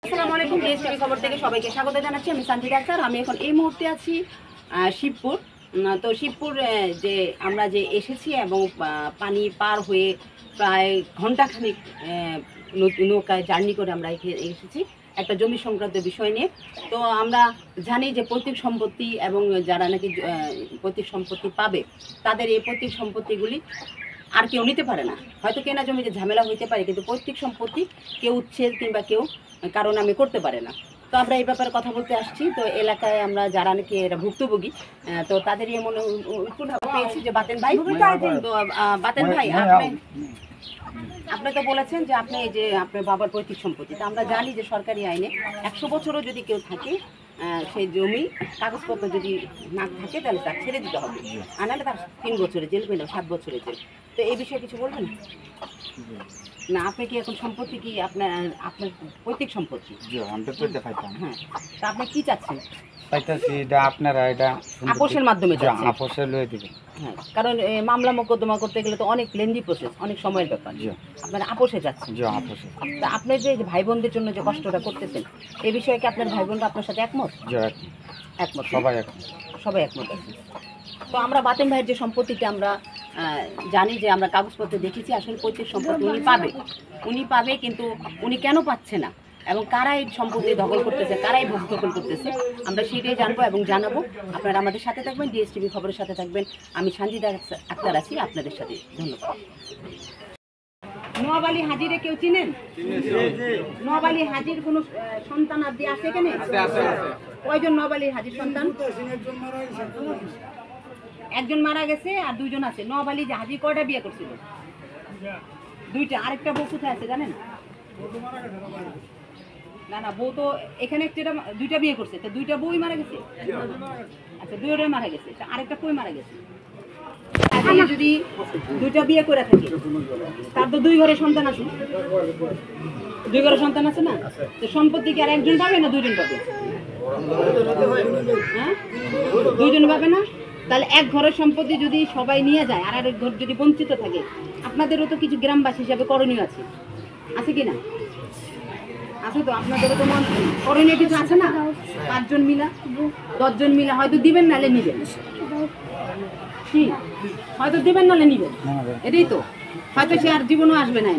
আসসালামু আলাইকুম, ডিএসটিভি খবর থেকে সবাইকে স্বাগত জানাচ্ছি। আমি সঞ্জিতা আক্তার। আমি এখন এই মুহূর্তে আছি শিবপুর। তো শিবপুর যে আমরা যে এসেছি এবং পানি পার হয়ে প্রায় ঘণ্টাখানিক নৌকায় জার্নি করে আমরা এসেছি একটা জমি সংক্রান্ত বিষয় নিয়ে। তো আমরা জানি যে পৈতৃক সম্পত্তি এবং যারা নাকি পৈতৃক সম্পত্তি পাবে তাদের এই পৈতৃক সম্পত্তিগুলি আর কেউ নিতে পারে না। হয়তো কেনা জমিতে ঝামেলা হইতে পারে, কিন্তু পৈতৃক সম্পত্তি কেউ উচ্ছেদ কিংবা কেউ কারণ আমি করতে পারে না। তো আমরা এই ব্যাপারে কথা বলতে আসছি। তো এলাকায় আমরা যারা নাকি এরা ভুক্তভোগী, তো তাদের এমন পেয়েছি যে বাতেন ভাই। তো বাতেন ভাই, আপনি তো বলেছেন যে আপনি এই যে আপনার বাবার পৈতৃক সম্পত্তি, তো আমরা জানি যে সরকারি আইনে 100 বছরও যদি কেউ থাকে সেই জমি কাগজপত্র যদি না থাকে তাহলে তার ছেড়ে দিতে হবে, আর নাহলে তার 3 বছরের জেল পেল 7 বছরের জেল। তো এই বিষয়ে কিছু বলবেন না? আপনি কি এখন সম্পত্তি কি আপনার পৈতৃক সম্পত্তি? হ্যাঁ, তা আপনি কি চাচ্ছেন? আপনারা এটা আপোষের মাধ্যমে আপোষে লয়ে দিবেন। হ্যাঁ, কারণ মামলা মোকদ্দমা করতে গেলে তো অনেক লেন্দি প্রসেস, অনেক সময়ের ব্যাপার। আপনারা আপোষে যাচ্ছেন? তা আপনি যে ভাই বোনদের জন্য যে কষ্টটা করতেছেন, এই বিষয়ে কি আপনার ভাই বোনরা আপনার সাথে একমত? একমত, সবাই একমত আছে। তো আমরা বাতেন ভাইয়ের যে সম্পত্তিটা আমরা জানি যে আমরা কাগজপত্রে দেখেছি, আসলে পৈতৃক সম্পত্তি উনি পাবে, কিন্তু উনি কেন পাচ্ছে না এবং কারা এই সম্পত্তি দখল করতেছে, কারাই ভোগ দখল করতেছে, আমরা সেটাই জানবো এবং জানাবো। আপনারা আমাদের সাথে থাকবেন, ডিএসটিভি খবরের সাথে থাকবেন। আমি সঞ্জিতা আক্তার আছি আপনাদের সাথে। ধন্যবাদ। নোয়াব আলী হাজিরে কেউ চিনেন? নোয়াব আলী হাজির কোনো সন্তান আদি আছে এখানে? কয়জন নোয়াব আলী হাজির সন্তান? একজন মারা গেছে আর 2 জন আছে। নোয়াব আলী হাজি কয়টা বিয়ে করছিল? 2টা। আরেকটা বউ কোথায় আছে জানেন? না, বউ তো এখানে 2টা বিয়ে করছে, তো 2টা বউই মারা গেছে। আচ্ছা, 2টাই মারা গেছে, আরেকটা কই মারা গেছে? যদি 2টা বিয়ে করে থাকে তার তো 2 ঘরে সন্তান আছে, 2 ঘরে সন্তান আছে না? তো সম্পত্তি কি আর একজন পাবে না 2 জন পাবে? হ্যাঁ, 2 জন পাবে না? তাহলে এক ঘরের সম্পত্তি যদি সবাই নিয়ে যায় আর আরেক ঘর যদি বঞ্চিত থাকে, আপনাদেরও তো কিছু গ্রামবাসী হিসাবে করণীয় আছে কি না? আছে তো, আপনাদেরও তো করণীয় কিছু আছে না? 5 জন মিলা 10 জন মিলা হয়তো দিবেন, নাহলে নিবেন। কি হয়তো দিবেন নাহলে নিবেন, এটাই তো। হয়তো সে আর জীবনও আসবে না,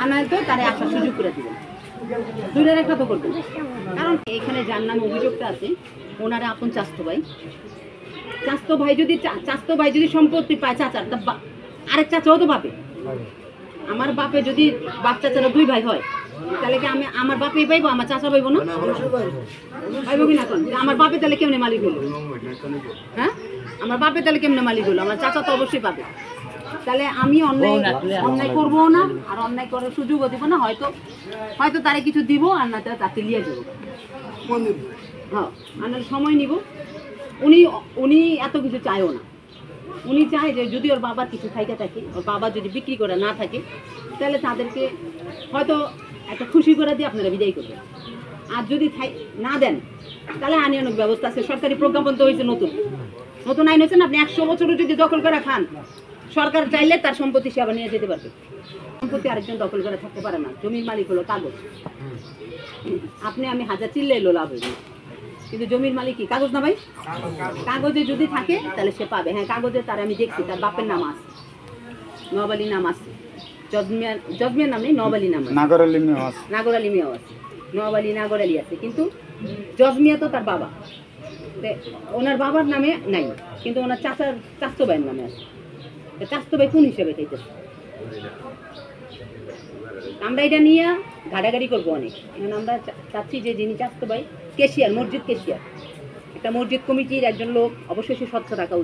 আর নয়তো তারে আসার সুযোগ করে দিবেন। 2টার একটা তো করবেন। কারণ এখানে যার নামে অভিযোগটা আছে ওনারা আপন চাস্তো ভাই যদি সম্পত্তি পায় চাচার, আরেক চাচাও তো পাবে। আমার বাপে যদি বাপ চাচারা 2 ভাই হয়, তাহলে কি আমার বাপেই পাইবো, আমার চাচা পাইবো না? পাইবো কি না? আমার বাপে তাহলে কেমনে মালিক হলো? হ্যাঁ, আমার বাপে তাহলে কেমনে মালিক হলো? আমার চাচা তো অবশ্যই পাবে। তাহলে আমি অন্যায় করবো না, আর অন্যায় করার সুযোগও দিব না। হয়তো তারে কিছু দিব, আর না তাতে লিয়ে যাবো। হ্যাঁ, আর সময় নিব। উনি এত কিছু চায়ও না। উনি চায় যে যদি ওর বাবার কিছু থাকে, ওর বাবা যদি বিক্রি করে না থাকে, তাহলে তাদেরকে হয়তো একটা খুশি করে দিয়ে আপনারা বিদায় করবেন। আর যদি না দেন, তাহলে আইনানুগ ব্যবস্থা আছে। সরকারি প্রজ্ঞাপন তো হয়েছে, নতুন আইন হয়েছে না? আপনি 100 বছরও যদি দখল করে খান, সরকার চাইলে তার সম্পত্তি সে আবার নিয়ে যেতে পারবে। সম্পত্তি আরেকজন দখল করে থাকতে পারে না। জমির মালিক হলো কাগজ। আপনি আমি হাজার চিল্লে এলো লাভ হইবে, কিন্তু জমির মালিক কি কাগজ না ভাই? কাগজে যদি থাকে তাহলে সে পাবে। হ্যাঁ, কাগজে তার আমি দেখছি, তার বাপের নাম আছে, নোয়াব আলী নাম আছে। জজমিয়ার নাম নেই, নোয়াব আলী নাম আছে। নাগর আলী মিয়াও আছে, নোয়াব আলী নাগর আলী আছে, কিন্তু জজমিয়া তো তার বাবা, ওনার বাবার নামে নাই, কিন্তু ওনার চাস্তো ভাইয়ের নামে আছে। চাস্তো ভাই কোন হিসেবে চাইতেছে? আমরা এটা নিয়ে ঘাটাঘাটি করবো অনেক। এখন আমরা চাচ্ছি যে যিনি চাস্তো ভাই কেশিয়ার, মসজিদ কেশিয়ার, একটা মসজিদ কমিটির একজন লোক, অবশ্যই সে স্বচ্ছ থাকা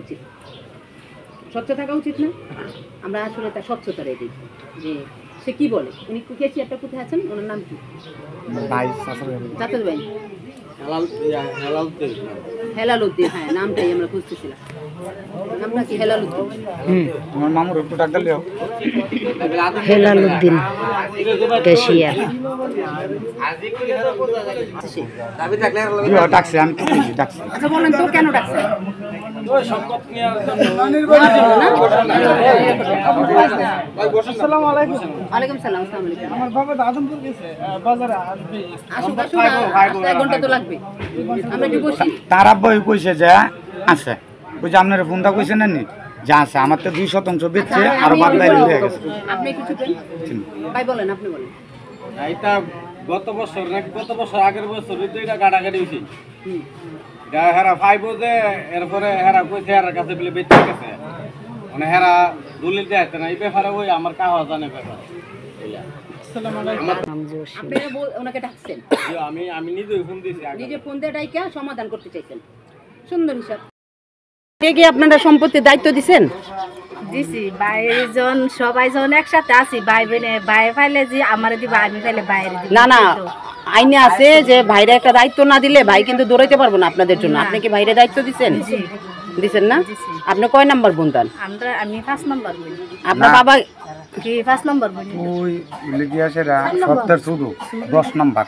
উচিত না? আমরা আসলে তার স্বচ্ছতা রেখে যে সে কি বলে। উনি কেশিয়ারটা কোথায় আছেন? ওনার নাম কি? চাচাতো ভাই হেলাল উদ্দিন। হ্যাঁ, নামটাই আমরা খুঁজতেছিলাম। আমরা কি হেলালুদ্দিন? আমার মামুর একটু ডাক দিলেও হেলালুদ্দিন ক্যাশিয়ার। ডাকছে, আমি তো বুঝি, ডাকছে। আচ্ছা বলেন তো কেন ডাকছেন? ওয়ালাইকুম সালাম। আসসালামু আলাইকুম। আমার বাবা তো আদমপুর গেছে বাজারে আসবে। আসুক আসুক, এক ঘন্টা তো লাগবে। আমরা কি বসি? তার আব্বা ওই কইছে যে আছে, ওই যে আপনার ফোনটা কইছে না নি যা আছে, আমার তো 2% বেচছে আর বাদ বাইরে হয়ে গেছে। আপনি কিছু বলেন ভাই, বলেন আপনি বলেন। এটা গত বছর নাকি গত বছর আগের বছর তো এটা গাড়াগাড়ি হয়েছে। হেরা ফাইভ যে এরপরে হেরা কইছে হেরার কাছে বলে বেঁচে গেছে, মানে হেরা দলিল দেয় না এই ব্যাপারে ওই আমার কাহা জানে ব্যাপার। আপনারা ওনাকে ডাকছেন, আমি নিজেই ফোন দিয়েছি, নিজে ফোন দিয়ে ডাইকা সমাধান করতে চাইছেন। সুন্দর হিসাব। কে কি আপনারা সম্পত্তির দায়িত্ব দিছেন? দিছি বাইজন সবাই যখন একসাথে আছি ভাই বোনে ভাই ফাইলে যে আমার দিবা আমি ফাইলে বাইরে দিব। না না, আইনে আছে যে ভাইরা একটা দায়িত্ব না দিলে ভাই কিন্তু দৌড়াইতে পারবো না আপনাদের জন্য। আপনি কি ভাইরে দায়িত্ব দিছেন? দিছেন না? আপনি কয় নাম্বার বোনতান? আমি 5 নম্বর বলি। আপনার বাবা কি 5 নম্বর বলি? ওই লিখিয়াছেরা 70 শুধু 10 নাম্বার।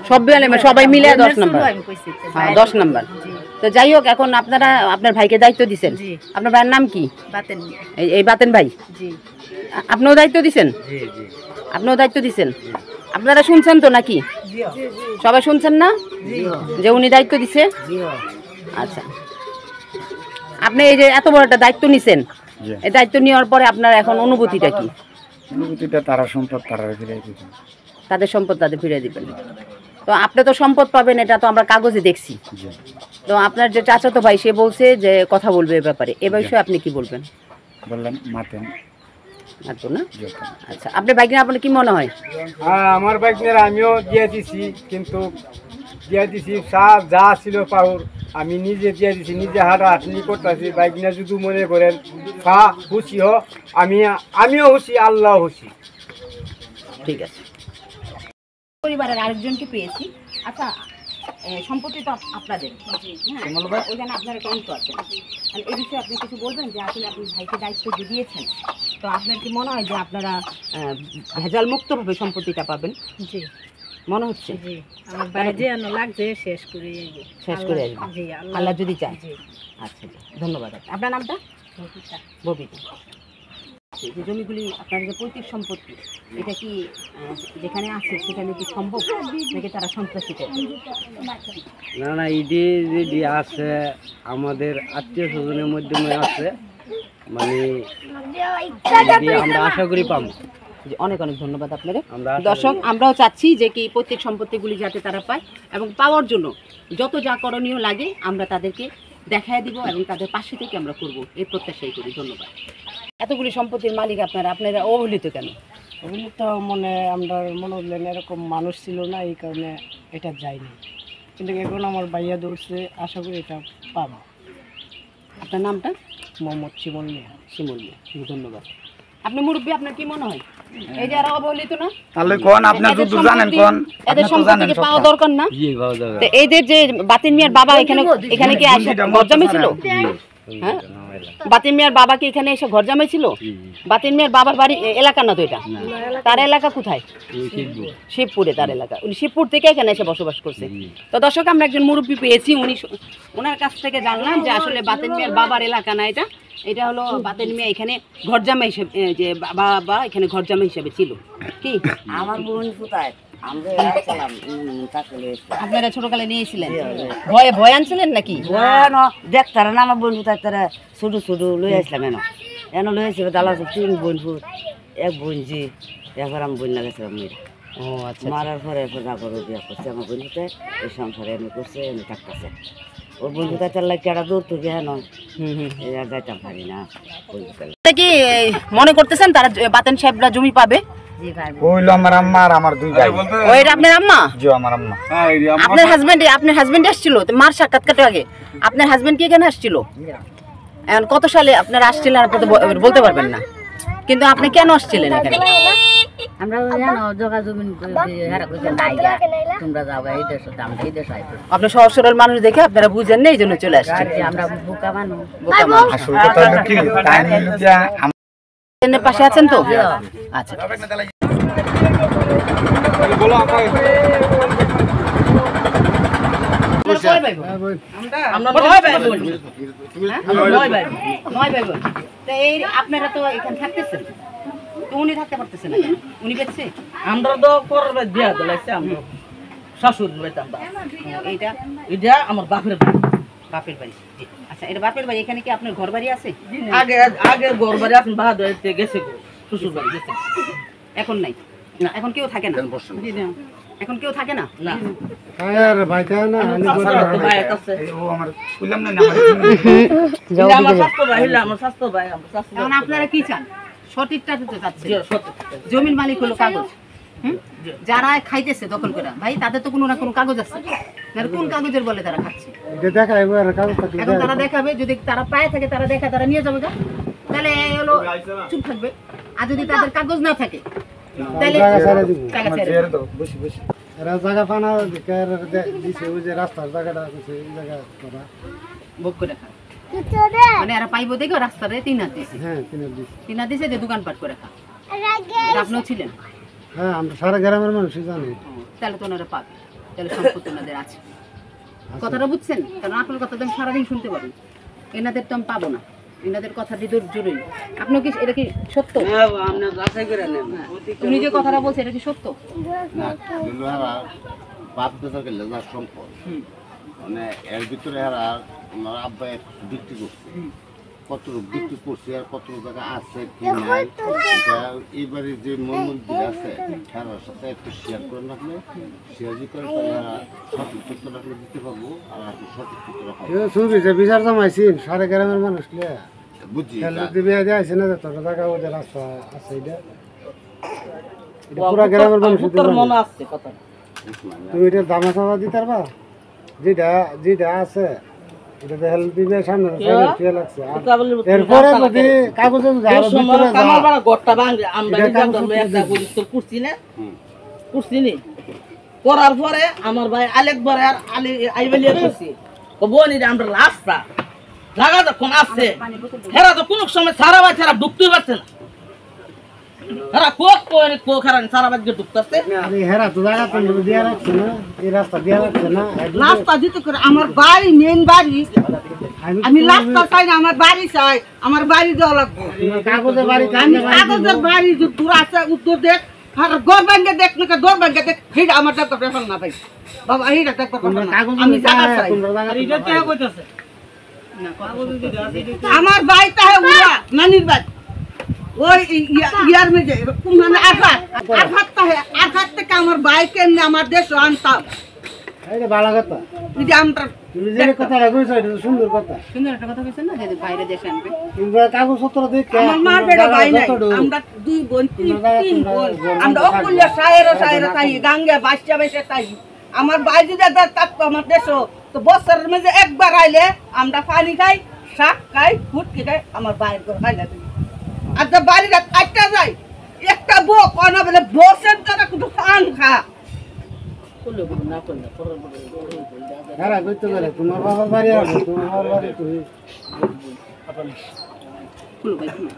সব বেলে সবাই মিলে 10 নাম্বার। আমি কইছি তো, হ্যাঁ 10 নাম্বার। তো যাই হোক, এখন আপনারা আপনার ভাইকে দায়িত্ব দিছেন। জি। আপনার ভাইয়ের নাম কি? বাতেন। এই বাতেন ভাই। জি আপনিও দায়িত্ব দিছেন? জি জি। আপনিও দায়িত্ব দিছেন? আপনারা শুনছেন তো নাকি? সবাই শুনছেন না যে উনি দায়িত্ব দিছে? আচ্ছা, আপনি এই যে এত বড় একটা দায়িত্ব নিছেন, জি। এই দায়িত্ব নেওয়ার পরে আপনার এখন অনুভূতিটা কি? অনুভূতিটা তারা সম্পদ তারা ফিরিয়ে দিবে। তাদের সম্পদ তাদের ফিরিয়ে দিবেন। তো আপনি তো সম্পদ পাবেন, এটা তো আমরা কাগজে দেখছি। জি। তো আপনার যে চাচাতো ভাই সে বলছে যে কথা বলবে এ ব্যাপারে, এ বিষয়ে আপনি কি বলবেন? বললাম মাতেন আচ্ছা না? যত। আচ্ছা, আপনি বাইক নিয়ে আপনার কি মনে হয়? হ্যাঁ আমার বাইকনের আমিও দিয়ে দিছি, কিন্তু দিয়ে দিছি যা ছিল পাউর আমি নিজে দিয়ে দিছি, নিজে হাঁটাহাঁটি করতেছি। বাইকনে যদি মনে করেন খুশি হ, আমিও খুশি, আল্লাহ খুশি। ঠিক আছে। পরিবারের আরেকজনকে পেয়েছি। আচ্ছা, সম্পত্তি তো আপনাদের, হ্যাঁ, ওইখানে আপনার একটা অংশ আছে। এই বিষয়ে আপনি কিছু বলবেন যে আসলে আপনি ভাইকে দায়িত্ব যে দিয়েছেন, তো আপনার কি মনে হয় যে আপনারা ভেজাল মুক্তভাবে সম্পত্তিটা পাবেন? জি মনে হচ্ছে? জি আমার ভাই যে আনো লাগছে শেষ করে আইবো। শেষ করে আসবেন, জি আল্লাহ যদি চায়। জি আচ্ছা, ধন্যবাদ। আপনার নামটা? ববিতা। এই যে জমিগুলি আপনার যে পৈতৃক সম্পত্তি, এটা কি যেখানে আছে সেখানে কি সম্ভব নাকি তারা সন্ত্রাসী করবে? না না, ইডি যদি আছে আমাদের আত্মীয় স্বজনের মাধ্যমে আছে, মানে আমরা আশা করি পাবো। জি, অনেক অনেক ধন্যবাদ আপনাদের। আমরা দর্শক, আমরাও চাচ্ছি যে কি প্রত্যেক সম্পত্তিগুলি যাতে তারা পায়, এবং পাওয়ার জন্য যত যা করণীয় লাগে আমরা তাদেরকে দেখায় দিব এবং তাদের পাশে থেকে আমরা করব, এই প্রত্যাশাই করি। ধন্যবাদ। এতগুলি সম্পত্তির মালিক আপনারা, আপনারা অবহেলিত কেন? ওগুলো তো মনে আমরা মনে হলেন এরকম মানুষ ছিল না, এই কারণে এটা যায়নি। কিন্তু এখন আমার ভাইয়া ধরছে, আশা করি এটা পাবো। আপনার নামটা? মোহাম্মদ শিমুল মিয়া। শিমুল মিয়া। ধন্যবাদ। আপনি মুরব্বী, আপনার কি মনে হয় এই যে এরা অবহেলিত না? তাহলে কোন আপনি এদের যদি জানেন কোন এদের সম্পত্তিকে পাওয়া দরকার না? জি পাওয়া যাবে। তো এদের যে বাতিন মিয়ার বাবা এখানে কি আসে ঘর জমেছিল? হ্যাঁ, বাতিন মিয়ার বাবা কি এখানে এসে ঘর জমেছিল? বাতিন মিয়ার বাবার বাড়ি এলাকা না তো এটা, তার এলাকা কোথায়? শিবপুরে তার এলাকা। উনি শিবপুর থেকে এখানে এসে বসবাস করছে। তো দর্শক, আমরা একজন মুরব্বী পেয়েছি, ওনার কাছ থেকে জানলাম যে আসলে বাতিন মিয়ার বাবার এলাকা না এটা, এটা হলো বাতিন মিয়া এখানে ঘরজামা হিসেবে, যে বাবা এখানে ঘরজামা হিসেবে ছিল। কি আমার বোন কোথায়? আমরা আসলাম আপনারা ছোটকালে নিয়েছিলেন? ভয়ে ভয় আনছিলেন নাকি? দেখতারা না আমার বোন কোথায়, তারা ছোট ছোট লই আসলাম এনে লই আসছে দালা 3 বোন ফুট, এক বোন জি, এবার আমি বোন লাগাইছিলাম মেয়েরা। ও আচ্ছা। মারার পরে এরপর না করে বিয়ে করছে আমার বোন কোথায়, এই সংসারে এনে করছে, এনে থাকতেছে। ওর বোন কোথায় তার লাগে কেডা দূর থেকে হেন এই আর যাইতাম পারি না। তা কি মনে করতেছেন তারা বাতেন সাহেবরা জমি পাবে? জি ভাই ওইলো আমার আম্মা আর আমার দুই ভাই। ও এটা আপনার আম্মা? জি আমার আম্মা। আপনার হাজবেন্ড আসছিল তো মার সাক্ষাৎকার আগে? আপনার হাজবেন্ড কি এখানে আসছিল? এখন কত সালে আপনারা আসছিলেন আপনি তো বলতে পারবেন না, কিন্তু আপনি কেন আসছিলেন এখানে? আমরা জানো জগা জমিন হারা কইছে নাই গা তোমরা যাও এই দেশ আমরা এই দেশ আইতো আপনি সহজ সরল মানুষ দেখে আপনারা বুঝেন না এই জন্য চলে আসছেন আমরা বোকা মানুষ বোকা মানুষ। আসলে কথা হলো কি তাই নিয়ে ট্রেনের পাশে আছেন তো আচ্ছা আপনারা তো এখানে থাকতেছেন তো উনি থাকতে পারতেছেন না উনি বেঁচে আমরা তো করবে দিয়া দিলাইছে আমরা শাশুড় বেতাম এইটা এটা আমার বাপের বাড়ি। বাপের বাড়ি জি। আচ্ছা এটা বাপের বাড়ি এখানে কি আপনার ঘর বাড়ি আছে আগে আগে ঘর বাড়ি আছেন বাহাদুরতে গেছে গো, শ্বশুর বাড়ি গেছে এখন নাই না এখন কেউ থাকে না জি না এখন কেউ থাকে না না আর ভাইটা না তো ভাই আছে ও আমার কইলাম না এটা আমার স্বাস্থ্য ভাই হইলো আমার স্বাস্থ্য ভাই আমার স্বাস্থ্য এখন আপনারা কি চান সঠিকটা দিতে চাচ্ছেন জি, সত্যি। জমির মালিক হলো কাগজ হুম? যারা খাইতেছে দখল করে ভাই তাদের তো কোনো না কোনো কাগজ আছে তারা কোন কাগজের বলে তারা খাচ্ছে এটা দেখা এবার কাগজ থাকলে এখন তারা দেখাবে যদি তারা পায়ে থাকে তারা দেখা তারা নিয়ে যাবে গা। তাহলে এই হলো চুপ থাকবে আর যদি তাদের কাগজ না থাকে তাহলে জায়গা ছেড়ে দিব। জায়গা ছেড়ে ছেড়ে দেবে। দাও বসি বসি এরা জায়গা পানা দিছে ওই যে রাস্তার জায়গাটা আছে এই জায়গা করা ভোগ করে খা মানে এরা পাইবো দেখো রাস্তাতে তিন হাত দিছে হ্যাঁ কিনে দিছে তিন হাত দিছে যে দোকানপাট করে খা এটা আপনিও ছিলেন হ্যাঁ আমরা সারা গ্রামের মানুষই জানি তাহলে তো ওনারা পাবে তাহলে সম্পত্তি ওনাদের আছে কথাটা বুঝছেন কারণ আপনার কথা তো আমি সারাদিন শুনতে পারি এনাদের তো আমি পাবো না এনাদের কথা বিদুর জরুরি আপনি কি এটা কি সত্য হ্যাঁ আমরা যাচাই করে নেন উনি যে কথাটা বলছে এটা কি সত্য বাপ দাদাকে লেজার সম্পদ হুম মানে এর ভিতরে এরা ওনার আব্বা বিক্রি করছে কত বিক্রি করছে আর কত জায়গা আছে কি নাই এটা এবারে যে মন্দির আছে তার সাথে একটু শেয়ার করে রাখলে শেয়ার যদি করে তাহলে এরা সঠিক তথ্য রাখলে দিতে পারবো আর আপনি সঠিক তথ্য রাখবো ছবি যে বিচার জমাইছি সারা গ্রামের মানুষ লিয়া বুঝছি বিয়ে দিয়ে আছে না তোর জায়গা ওদের রাস্তা আছে এটা পুরা গ্রামের মানুষ তোর মনে আছে কথা তুমি এটা দামা চাওয়া দিতে পারবা যেটা যেটা আছে এটা দেখেন দিবে সামনে সাইডে লাগছে আর এরপরে যদি কাগজে যদি আরো ভিতরে আমার যায় বাড়া ঘরটা ভাঙে আমরা এটা নিজে কাগজ ধরলে একটা দিবি। বুঝিস তো করছি না করছি নি করার পরে আমার ভাই আলেকবার আর আলি আইবেলিয়া করছি ও বোন এটা আমরা রাস্তা জায়গা যখন আসছে হেরা তো কোনো সময় সারা বাই ছাড়া ঢুকতেই পারছে না হেরা কোক হেরা সারা বাই ঢুকতেছে আরে হেরা তো জায়গা তো দিয়া রাখছে না এই রাস্তা দিয়া রাখছে না রাস্তা দিতে করে আমার বাড়ি মেন বাড়ি আমি রাস্তা চাই না আমার বাড়ি চাই আমার বাড়ি দেওয়া লাগবে তোমার কাগজে বাড়ি আমি কাগজের বাড়ি যে দূর আছে উত্তর দেখ আর গোর ব্যাংকে দেখ না গোর ব্যাংকে দেখ সেইটা আমার টাকা পেছন না ভাই বাবা এইটা টাকা তোমরা কাগজে আমি জায়গা চাই তোমরা জায়গা কইতাছে আমার বাড়ি তাহে উড়া নানির বাড়ি ওই ইয়ার মেজে মানে আঘাত থেকে আমার বাইকে এমনি আমার দেশ আনতাম এটা ভালো কথা এই যে আমরা তুমি যে কথাটা কইছো এটা তো সুন্দর কথা সুন্দর একটা কথা বলছেন না যে বাইরে দেশে আনবে তোমরা কাগজপত্র দেখে আমার মার বেটা ভাই নাই আমরা দুই বোন তিন বোন আমরা অকুল্য সায়েরা তাই গাঙ্গে বাচ্চা বেসে তাই আমার ভাই যদি থাকতো আমার দেশও তো বছরের মধ্যে একবার আইলে আমরা পানি খাই শাক খাই ফুটকি খাই আমার বাইরের করে খাই না আর যে বাড়িটা কাটতে যায় একটা বউ কনা বলে বসেন তারা কিন্তু পান খা হেরা কইতে পারে তোমার বাবার বাড়ি আছে তোমার বাবার বাড়ি তুমি খুলো ভাই খুলো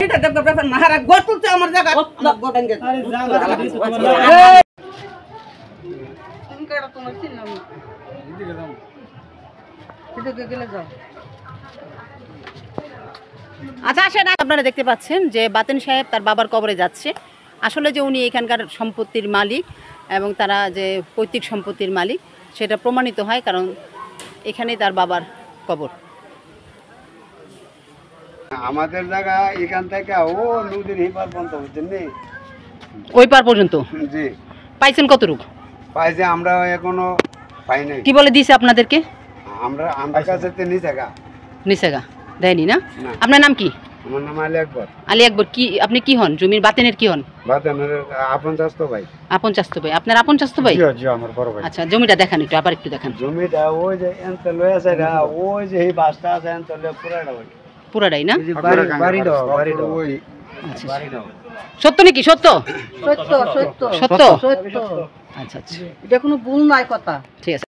এটা দেখো ব্যাপার না হারা গতুতে আমার জায়গা আমার গোটান গেছে আচ্ছা আসেন আপনারা দেখতে পাচ্ছেন যে বাতেন সাহেব তার বাবার কবরে যাচ্ছে আসলে যে উনি এখানকার সম্পত্তির মালিক এবং তারা যে পৈতৃক সম্পত্তির মালিক সেটা প্রমাণিত হয় কারণ এখানেই তার বাবার কবর আমাদের জায়গা এখান থেকে ও নদীর হিপার পর্যন্ত বুঝছেন নি ওই পার পর্যন্ত জি পাইছেন কতটুকু পাইছে আমরা এখনো পাই নাই কি বলে দিয়েছে আপনাদেরকে আমরা কাছে তো নি জায়গা নিচেগা দেয়নি না না। আপনার নাম কি আমার নাম আলী আকবর আলী আকবর কি আপনি কি হন জমির বাতেনের কি হন বাতানের আপন চাস্তো ভাই আপন চাস্তো ভাই আপনার আপন চাস্তো ভাই জিও জিও আমার বড় ভাই আচ্ছা জমিটা দেখান একটু আবার একটু দেখান জমিটা ওই যে এনতে লয়ে আছে না ওই যে এই বাসটা আছে এনতে লয়ে পুরাটা ওই পুরাটাই না বাড়িটা ওই আচ্ছা সত্য নাকি সত্য সত্য সত্য সত্য সত্য আচ্ছা আচ্ছা এটা কোনো ভুল নাই কথা ঠিক আছে